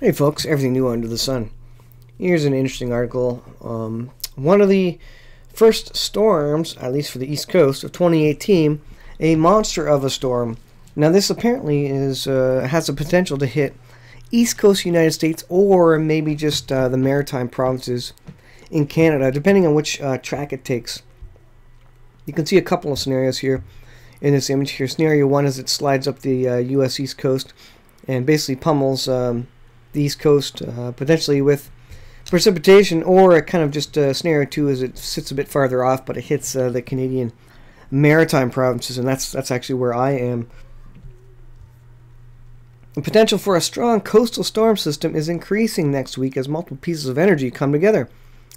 Hey folks, everything new under the sun. Here's an interesting article. One of the first storms, at least for the East Coast of 2018, a monster of a storm. Now this apparently has the potential to hit East Coast United States or maybe just the maritime provinces in Canada, depending on which track it takes. You can see a couple of scenarios here in this image here. Scenario one is it slides up the U.S. East Coast and basically pummels the East Coast, potentially with precipitation, or it kind of just scenario two is it sits a bit farther off, but it hits the Canadian maritime provinces, and that's actually where I am. The potential for a strong coastal storm system is increasing next week as multiple pieces of energy come together.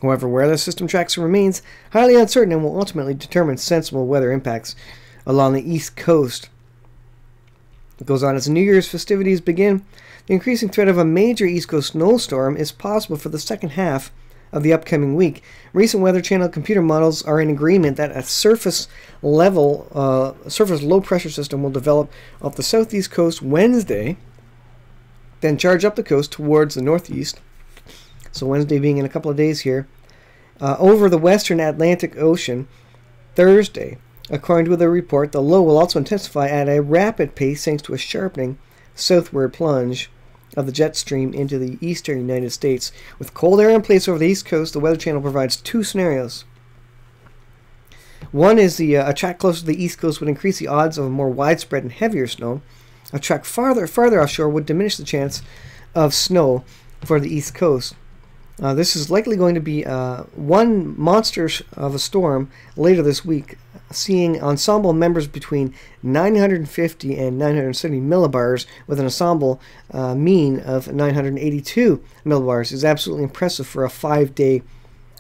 However, where the system tracks remains highly uncertain and will ultimately determine sensible weather impacts along the East Coast. It goes on, as the New Year's festivities begin, the increasing threat of a major East Coast snowstorm is possible for the second half of the upcoming week. Recent Weather Channel computer models are in agreement that a surface low pressure system will develop off the southeast coast Wednesday, then charge up the coast towards the northeast, so Wednesday being in a couple of days here, over the western Atlantic Ocean Thursday. According to the report, the low will also intensify at a rapid pace thanks to a sharpening southward plunge of the jet stream into the eastern United States. With cold air in place over the East Coast, the Weather Channel provides two scenarios. One is a track closer to the East Coast would increase the odds of a more widespread and heavier snow. A track farther offshore would diminish the chance of snow for the East Coast. This is likely going to be one monster of a storm later this week, seeing ensemble members between 950 and 970 millibars with an ensemble mean of 982 millibars is absolutely impressive for a 5-day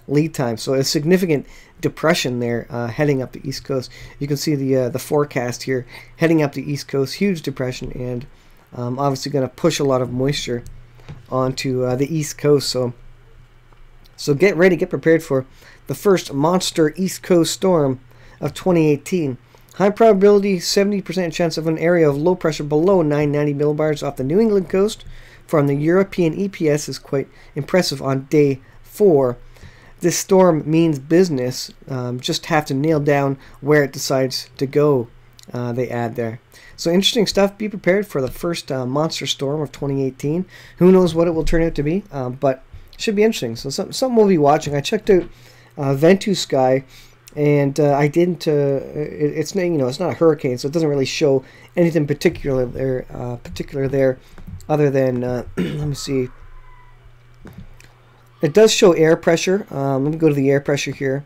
lead time. So a significant depression there heading up the East Coast. You can see the forecast here heading up the East Coast, huge depression, and obviously going to push a lot of moisture onto the East Coast. So get ready, get prepared for the first monster East Coast storm of 2018. High probability, 70% chance of an area of low pressure below 990 millibars off the New England coast from the European EPS is quite impressive on day 4. This storm means business. Just have to nail down where it decides to go, they add there. So interesting stuff. Be prepared for the first monster storm of 2018. Who knows what it will turn out to be, but should be interesting. So something we'll be watching. I checked out Ventu Sky, and I didn't. It's it's not a hurricane, so it doesn't really show anything particular there, other than let me see. It does show air pressure. Let me go to the air pressure here,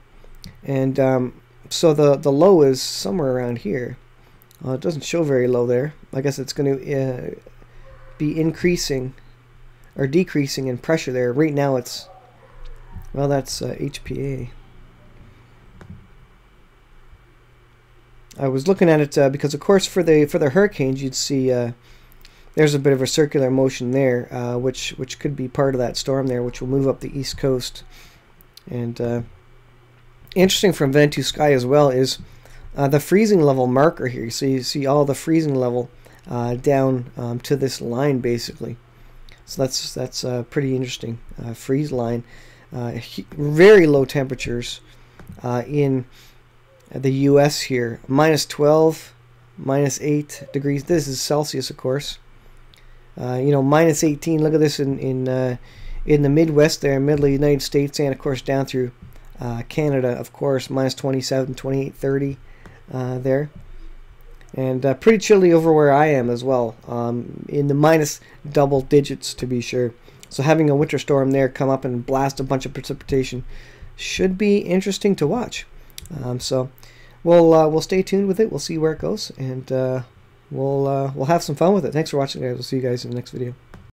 and so the low is somewhere around here. It doesn't show very low there. I guess it's going to be increasing or decreasing in pressure there. Right now it's, well, that's HPA. I was looking at it because, of course, for the hurricanes, you'd see there's a bit of a circular motion there, which could be part of that storm there, which will move up the East Coast. And interesting from Ventu Sky as well is the freezing level marker here. So you see all the freezing level down to this line basically. So that's pretty interesting. Freeze line, very low temperatures in the U.S. here. -12, -8 degrees. This is Celsius, of course. -18. Look at this in the Midwest there, middle of the United States, and of course down through Canada, of course, -27, 28, 30 there. And pretty chilly over where I am as well, in the minus double digits to be sure. So having a winter storm there come up and blast a bunch of precipitation should be interesting to watch. So we'll stay tuned with it. We'll see where it goes, and we'll have some fun with it. Thanks for watching, guys. We'll see you guys in the next video.